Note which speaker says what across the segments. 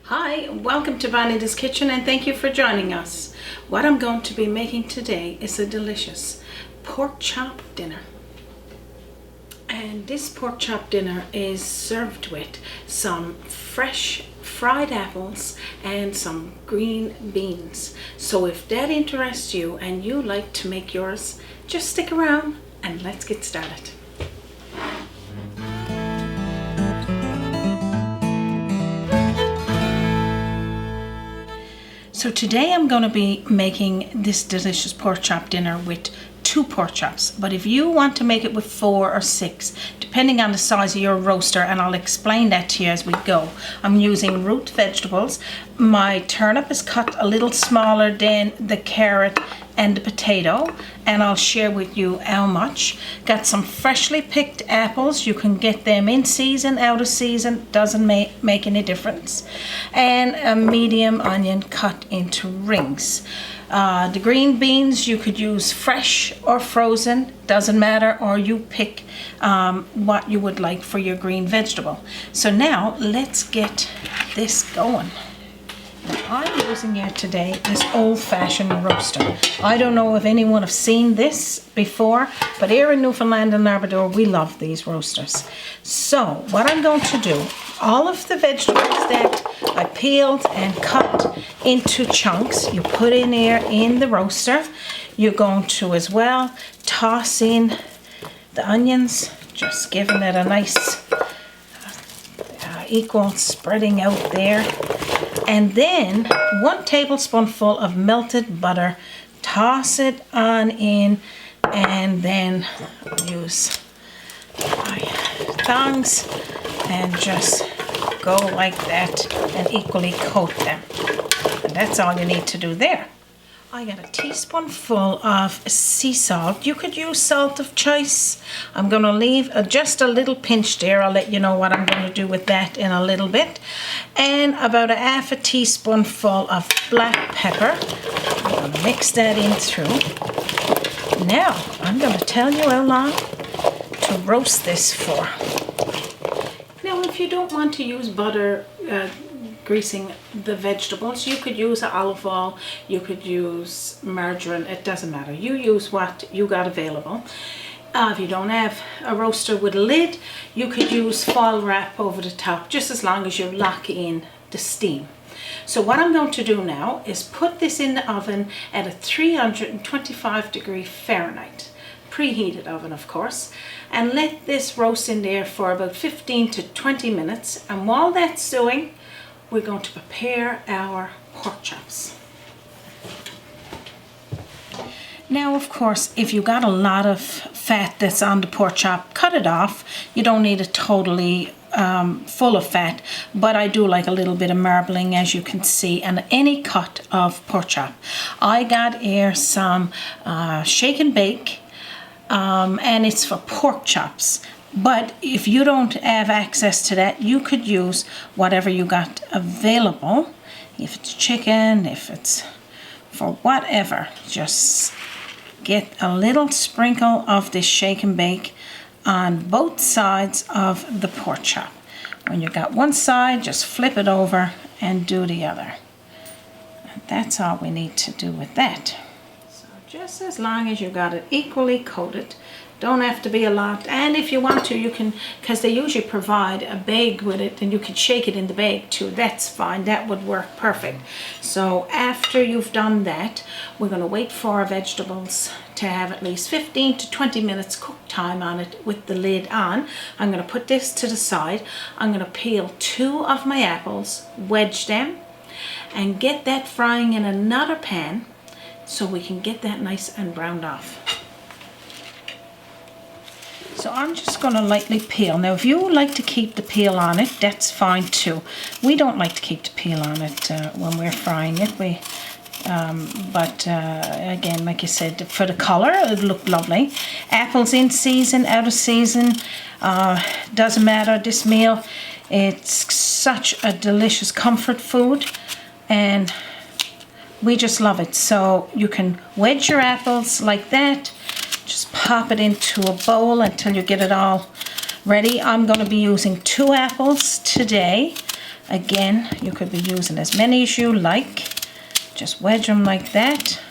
Speaker 1: Hi, welcome to Bonita's Kitchen and thank you for joining us. What I'm going to be making today is a delicious pork chop dinner. And this pork chop dinner is served with some fresh fried apples and some green beans. So if that interests you and you like to make yours, just stick around and let's get started. So today I'm going to be making this delicious pork chop dinner with 2 pork chops, but if you want to make it with 4 or 6, depending on the size of your roaster, and I'll explain that to you as we go. I'm using root vegetables. My turnip is cut a little smaller than the carrot and the potato, and I'll share with you how much. Got some freshly picked apples. You can get them in season, out of season, doesn't make any difference. And a medium onion cut into rings. The green beans you could use fresh or frozen, doesn't matter, or you pick what you would like for your green vegetable. So now let's get this going. Now, I'm using here today this old-fashioned roaster. I don't know if anyone have seen this before, but here in Newfoundland and Labrador we love these roasters. So what I'm going to do, all of the vegetables that I peeled and cut into chunks, you put in here in the roaster. You're going to as well toss in the onions, just giving it a nice equal spreading out there. And then 1 tablespoonful of melted butter. Toss it on in, and then use my tongs and just go like that and equally coat them. And that's all you need to do there. I got a teaspoonful of sea salt. You could use salt of choice. I'm going to leave just a little pinch there. I'll let you know what I'm going to do with that in a little bit. And about a half a teaspoonful of black pepper. I'm going to mix that in through. Now, I'm going to tell you how long to roast this for. Now, if you don't want to use butter, greasing the vegetables, you could use olive oil, you could use margarine, it doesn't matter. You use what you got available. If you don't have a roaster with a lid, you could use foil wrap over the top, just as long as you lock in the steam. So what I'm going to do now is put this in the oven at a 325 degree Fahrenheit. Preheated oven, of course, and let this roast in there for about 15 to 20 minutes. And while that's doing, we're going to prepare our pork chops. Now, of course, if you got a lot of fat that's on the pork chop, cut it off. You don't need it totally full of fat, but I do like a little bit of marbling, as you can see, and any cut of pork chop. I got here some shake and bake, and it's for pork chops. But if you don't have access to that, you could use whatever you got available. If it's chicken, if it's for whatever, just get a little sprinkle of this shake and bake on both sides of the pork chop. When you got one side, just flip it over and do the other. And that's all we need to do with that. So just as long as you got it equally coated, don't have to be a lot, and if you want to, you can, because they usually provide a bag with it, and you can shake it in the bag too. That's fine, that would work perfect. So after you've done that, we're going to wait for our vegetables to have at least 15 to 20 minutes cook time on it with the lid on. I'm going to put this to the side. I'm going to peel 2 of my apples, wedge them, and get that frying in another pan so we can get that nice and browned off. So I'm just going to lightly peel. Now, if you like to keep the peel on it, that's fine too. We don't like to keep the peel on it when we're frying it. Again, like I said, for the color, it looked lovely. Apples in season, out of season, doesn't matter. This meal, it's such a delicious comfort food, and we just love it. So you can wedge your apples like that. Just pop it into a bowl until you get it all ready. I'm going to be using 2 apples today. Again, you could be using as many as you like. Just wedge them like that.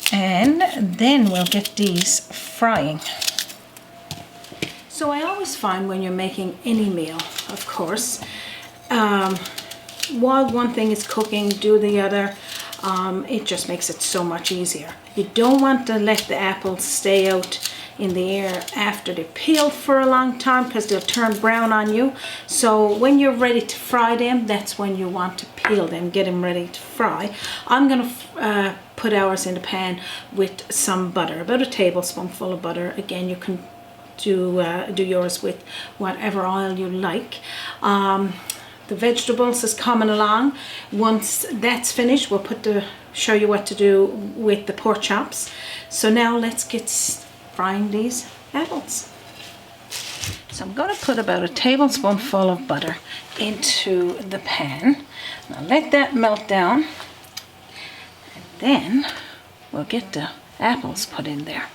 Speaker 1: And then we'll get these frying. So I always find when you're making any meal, of course, while one thing is cooking, do the other. It just makes it so much easier. You don't want to let the apples stay out in the air after they're peeled for a long time because they'll turn brown on you. So when you're ready to fry them, that's when you want to peel them, get them ready to fry. I'm going to put ours in the pan with some butter, about a tablespoonful of butter. Again, you can do yours with whatever oil you like. The vegetables is coming along. Once that's finished, we'll show you what to do with the pork chops. So now let's get frying these apples. So I'm going to put about a tablespoonful of butter into the pan. Now let that melt down, and then we'll get the apples put in there.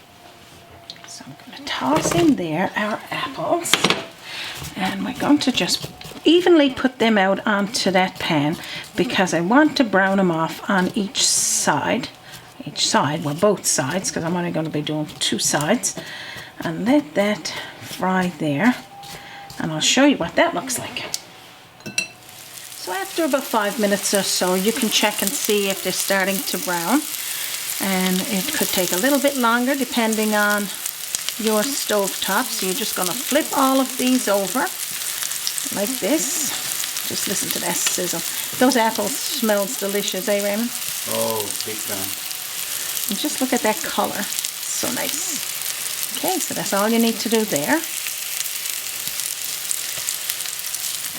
Speaker 1: So I'm going to toss in there our apples, and we're going to just evenly put them out onto that pan because I want to brown them off on each side. Well, both sides, because I'm only going to be doing two sides. And let that fry there, and I'll show you what that looks like. So after about 5 minutes or so, you can check and see if they're starting to brown, and it could take a little bit longer depending on your stove top. So you're just going to flip all of these over like this. Just listen to that sizzle. Those apples smells delicious, eh, Raymond?
Speaker 2: Oh, big time.
Speaker 1: And just look at that color. So nice. Okay, so that's all you need to do there.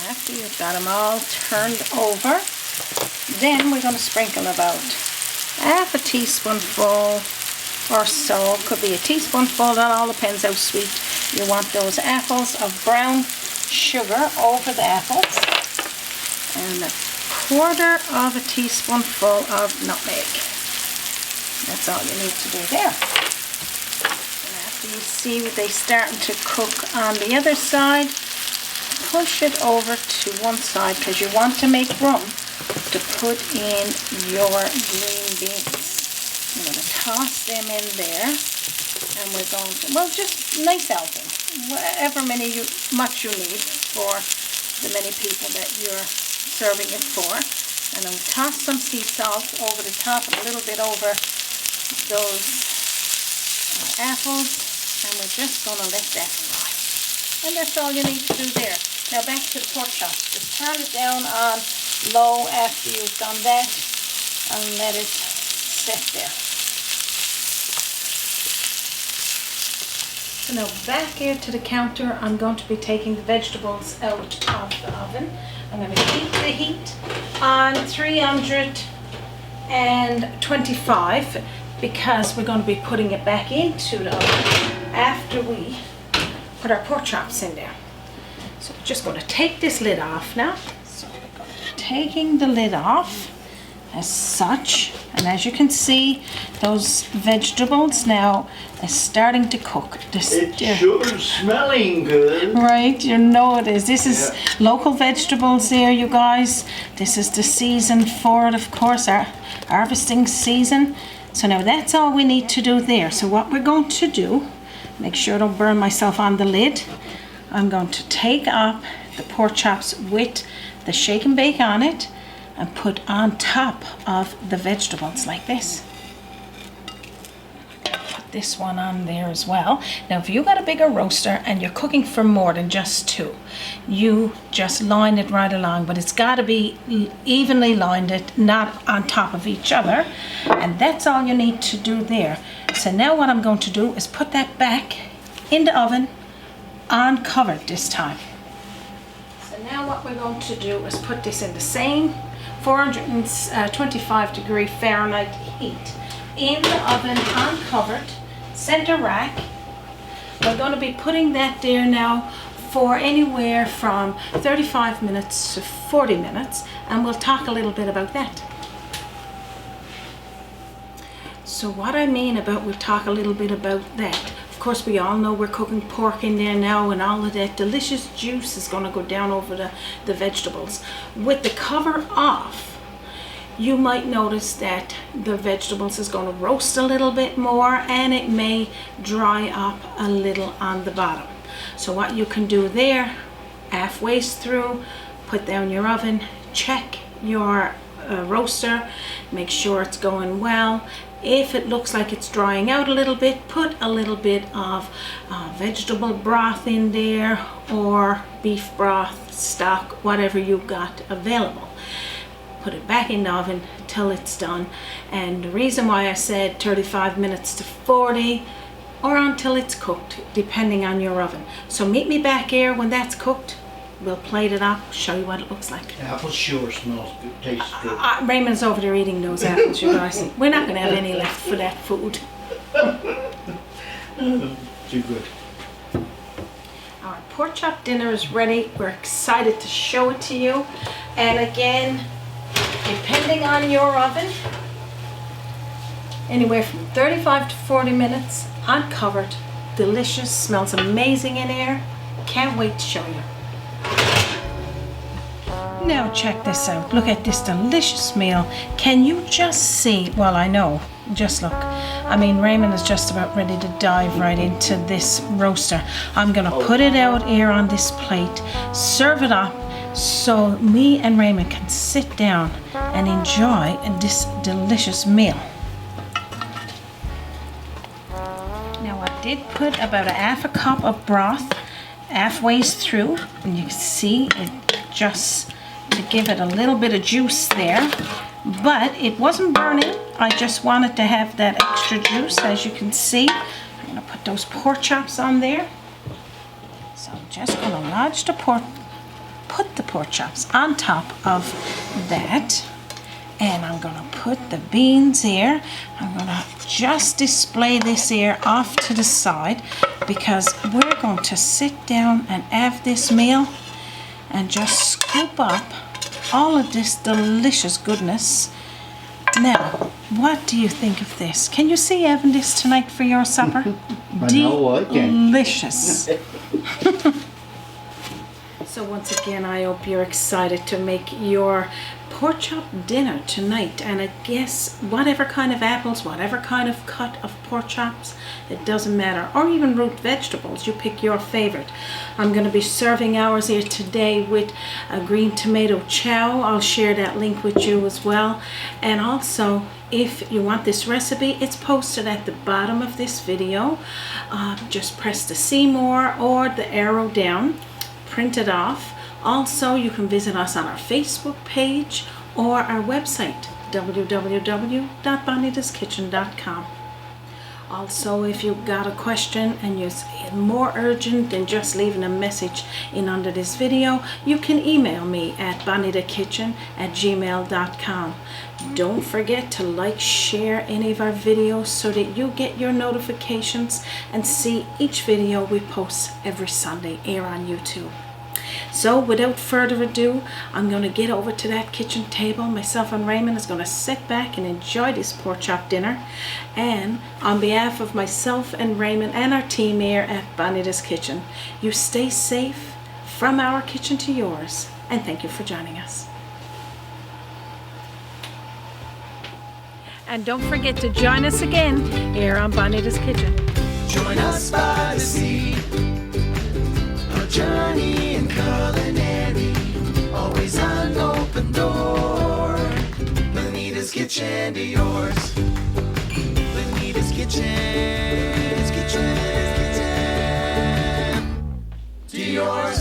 Speaker 1: After you've got them all turned over, then we're going to sprinkle about half a teaspoonful or so. Could be a teaspoonful, that all depends how sweet you want those apples, of brown sugar over the apples, and a quarter of a teaspoonful of nutmeg. That's all you need to do there. And after you see they starting to cook on the other side, push it over to one side because you want to make room to put in your green beans. I'm going to toss them in there, and we're going to, well, just nice helping, whatever much you need for the many people that you're serving it for. And I'm going to toss some sea salt over the top and a little bit over those apples, and we're just going to let that fry. And that's all you need to do there. Now back to the pork chops. Just turn it down on low after you've done that and let it sit there. So now back here to the counter, I'm going to be taking the vegetables out of the oven. I'm going to keep the heat on 325 because we're going to be putting it back into the oven after we put our pork chops in there. So we're just going to take this lid off now. So we're going to be taking the lid off as such, and as you can see, those vegetables now are starting to cook.
Speaker 2: It's sure smelling good.
Speaker 1: Right, you know it is. This is local vegetables there, you guys. This is the season for it, of course, our harvesting season. So now that's all we need to do there. So what we're going to do, make sure I don't burn myself on the lid, I'm going to take up the pork chops with the shake and bake on it and put on top of the vegetables like this. Put this one on there as well. Now if you've got a bigger roaster and you're cooking for more than just two, you just line it right along, but it's got to be evenly lined, not on top of each other, and that's all you need to do there. So now what I'm going to do is put that back in the oven uncovered this time. So now what we're going to do is put this in the same 425 degree Fahrenheit heat in the oven uncovered, center rack. We're going to be putting that there now for anywhere from 35 minutes to 40 minutes, and we'll talk a little bit about that. So what I mean about we'll talk a little bit about that, of course, we all know we're cooking pork in there now, and all of that delicious juice is going to go down over the vegetables. With the cover off, you might notice that the vegetables is going to roast a little bit more, and it may dry up a little on the bottom. So what you can do there, halfway through, put down your oven, check your roaster, make sure it's going well. If it looks like it's drying out a little bit, put a little bit of vegetable broth in there, or beef broth, stock, whatever you've got available. Put it back in the oven till it's done. And the reason why I said 35 minutes to 40, or until it's cooked, depending on your oven. So meet me back here when that's cooked. We'll plate it up, show you what it looks like.
Speaker 2: Apple sure smells good, tastes good.
Speaker 1: Raymond's over there eating those apples, you guys. We're not going to have any left for that food.
Speaker 2: Too good.
Speaker 1: Our pork chop dinner is ready. We're excited to show it to you. And again, depending on your oven, anywhere from 35 to 40 minutes, uncovered, delicious, smells amazing in here. Can't wait to show you. Now check this out. Look at this delicious meal. Can you just see? Well, I know. Just look. I mean, Raymond is just about ready to dive right into this roaster. I'm going to put it out here on this plate, serve it up, so me and Raymond can sit down and enjoy this delicious meal. Now, I did put about a half a cup of broth halfway through, and you can see it just to give it a little bit of juice there, but it wasn't burning. I just wanted to have that extra juice. As you can see, I'm going to put those pork chops on there. So I'm just going to lodge the put the pork chops on top of that, and I'm going to put the beans here. I'm going to just display this here off to the side, because we're going to sit down and have this meal and just scoop up all of this delicious goodness. Now, what do you think of this? Can you see having this tonight for your supper?
Speaker 2: I know I can.
Speaker 1: Delicious. So once again, I hope you're excited to make your pork chop dinner tonight. And I guess whatever kind of apples, whatever kind of cut of pork chops, it doesn't matter. Or even root vegetables, you pick your favorite. I'm going to be serving ours here today with a green tomato chow. I'll share that link with you as well. And also, if you want this recipe, it's posted at the bottom of this video. Just press the see more or the arrow down. Print it off. Also, you can visit us on our Facebook page or our website, www.bonitaskitchen.com. Also, if you've got a question and it's more urgent than just leaving a message in under this video, you can email me at bonitakitchen@gmail.com. Don't forget to like, share any of our videos so that you get your notifications and see each video we post every Sunday here on YouTube. So without further ado, I'm going to get over to that kitchen table. Myself and Raymond is going to sit back and enjoy this pork chop dinner. And on behalf of myself and Raymond and our team here at Bonita's Kitchen, you stay safe from our kitchen to yours. And thank you for joining us. And don't forget to join us again here on Bonita's Kitchen.
Speaker 3: Join us by the sea, a journey in culinary, always an open door. Bonita's Kitchen to yours. Bonita's Kitchen, it's kitchen to yours.